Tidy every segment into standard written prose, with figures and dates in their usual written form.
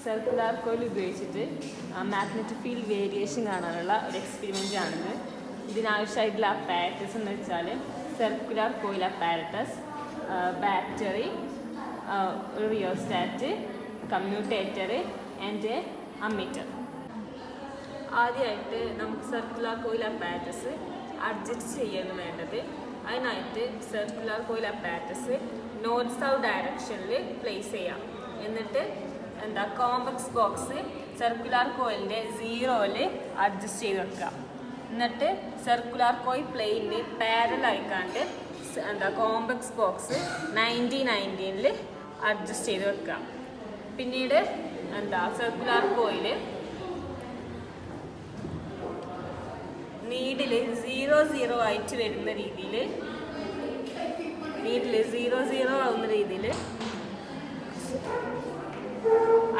Circular coil ഉപയോഗിച്ചിട്ട് magnetic field variation കാണാനുള്ള ഒരു എക്സ്പെരിമെൻ്റ് ആണിത്. ഇതിനാവശ്യമായിട്ടുള്ള അപ്പാരറ്റസ് എന്ന് വെച്ചാൽ സർക്കുലാർ കോയിൽ അപ്പാരറ്റസ്, ബാറ്ററി, ഒരു റിയോസ്റ്റാറ്റ്, കമ്മ്യൂട്ടേറ്റർ ആൻഡ് അമ്മീറ്റർ. ആദ്യമായിട്ട് നമുക്ക് സർക്കുലാർ കോയിൽ അപ്പാരറ്റസ് അഡ്ജസ്റ്റ് ചെയ്യാണ് വേണ്ടത്. അതിനായിട്ട് circular coil apparatus north south ഡയറക്ഷനിൽ പ്ലേസ് ചെയ്യാം. എന്നിട്ട് കോംപ്ലക്സ് ബോക്സ് സർക്കുലാർ കോയിലിൻ്റെ 0ൽ അഡ്ജസ്റ്റ് ചെയ്ത് വെക്കുക. എന്നിട്ട് സർക്കുലാർ കോയിൽ പ്ലെയിനിന് പാരലൽ ആയിക്കാണ്ട് കോംപ്ലക്സ് ബോക്സ് 90-90ൽ അഡ്ജസ്റ്റ് ചെയ്ത് വെക്കുക. പിന്നീട് സർക്കുലാർ കോയിൽ നീഡിൽ 0-0 ആയിട്ട് വരുന്ന രീതിയിൽ ആവുന്ന രീതിയിൽ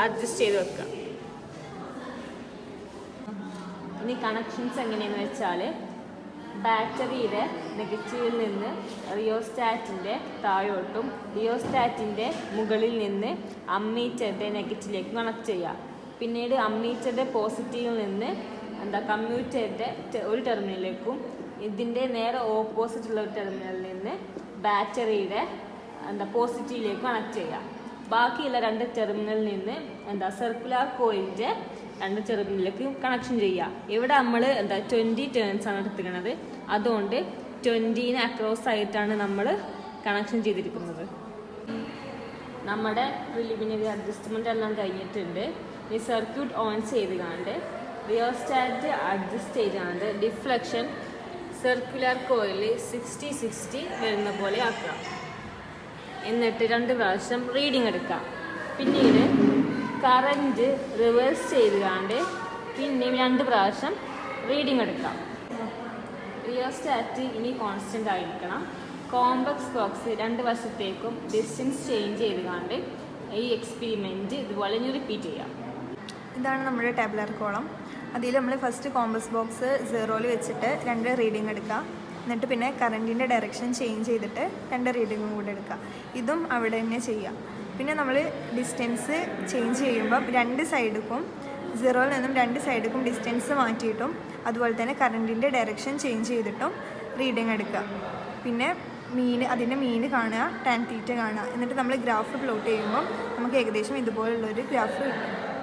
അഡ്ജസ്റ്റ് ചെയ്ത് വെക്കുക. ഇനി കണക്ഷൻസ് എങ്ങനെയെന്ന് വെച്ചാൽ ബാറ്ററിയുടെ നെഗറ്റീവിൽ നിന്ന് റിയോസ്റ്റാറ്റിൻ്റെ താഴോട്ടും റിയോസ്റ്റാറ്റിൻ്റെ മുകളിൽ നിന്ന് അമ്മീറ്ററിൻ്റെ നെഗറ്റീവിലേക്ക് കണക്ട് ചെയ്യുക. പിന്നീട് അമ്മീറ്ററിൻ്റെ പോസിറ്റീവിൽ നിന്ന് കമ്മ്യൂട്ടറിൻ്റെ ഒരു ടെർമിനലിലേക്കും ഇതിൻ്റെ നേരെ ഓപ്പോസിറ്റുള്ള ഒരു ടെർമിനലിൽ നിന്ന് ബാറ്ററിയുടെ പോസിറ്റീവിലേക്ക് കണക്ട് ചെയ്യുക. ബാക്കിയുള്ള 2 ടെർമിനലിൽ നിന്ന് സർക്കുലാർ കോയിലിൻ്റെ 2 ടെർമിനലിലേക്ക് കണക്ഷൻ ചെയ്യുക. ഇവിടെ നമ്മൾ 20 ടേൺസ് ആണ് എടുത്തിരിക്കുന്നത്. അതുകൊണ്ട് 20ന് അക്രോസ് ആയിട്ടാണ് നമ്മൾ കണക്ഷൻ ചെയ്തിരിക്കുന്നത്. നമ്മുടെ പ്രിലിമിനറി അഡ്ജസ്റ്റ്മെൻ്റ് എല്ലാം കഴിഞ്ഞിട്ടുണ്ട്. ഈ സർക്യൂട്ട് ഓൺ ചെയ്ത് കണ്ട് റിയോസ്റ്റാറ്റ് അഡ്ജസ്റ്റ് ചെയ്താണ്ട് ഡിഫ്ലക്ഷൻ സർക്കുലാർ കോയിൽ 60-60 വരുന്ന പോലെ ആക്കുക. എന്നിട്ട് 2 പ്രാവശ്യം റീഡിങ് എടുക്കുക. പിന്നീട് കറൻറ്റ് റിവേഴ്സ് ചെയ്തുകൊണ്ട് പിന്നെയും 2 പ്രാവശ്യം റീഡിങ് എടുക്കാം. റിയോസ്റ്റാറ്റ് ഇനി കോൺസ്റ്റൻ്റ് ആയിരിക്കണം. കോംപ്ലക്സ് ബോക്സ് 2 വശത്തേക്കും ഡിസ്റ്റൻസ് ചേഞ്ച് ചെയ്തുകൊണ്ട് ഈ എക്സ്പെരിമെൻറ്റ് ഇതുപോലെ ഇനി റിപ്പീറ്റ് ചെയ്യാം. ഇതാണ് നമ്മുടെ ടാബുലാർ കോളം. അതിൽ നമ്മൾ ഫസ്റ്റ് കോമ്പസ് ബോക്സ് 0ൽ വെച്ചിട്ട് 2 റീഡിങ് എടുക്കുക. എന്നിട്ട് പിന്നെ കറൻറ്റിൻ്റെ ഡയറക്ഷൻ ചേഞ്ച് ചെയ്തിട്ട് 2 റീഡിങ്ങും കൂടെ എടുക്കുക. ഇതും അവിടെ തന്നെ ചെയ്യാം. പിന്നെ നമ്മൾ ഡിസ്റ്റൻസ് ചേഞ്ച് ചെയ്യുമ്പം 2 സൈഡിലും 0ൽ നിന്നും 2 സൈഡിലും ഡിസ്റ്റൻസ് മാറ്റിയിട്ടും അതുപോലെ തന്നെ കറൻറ്റിൻ്റെ ഡയറക്ഷൻ ചേഞ്ച് ചെയ്തിട്ടും റീഡിങ് എടുക്കുക. പിന്നെ അതിൻ്റെ മീൻ കാണുക, ടാൻ തീറ്റ കാണുക. എന്നിട്ട് നമ്മൾ ഗ്രാഫ് പ്ലോട്ട് ചെയ്യുമ്പോൾ നമുക്ക് ഏകദേശം ഇതുപോലുള്ളൊരു ഗ്രാഫ് കിട്ടും.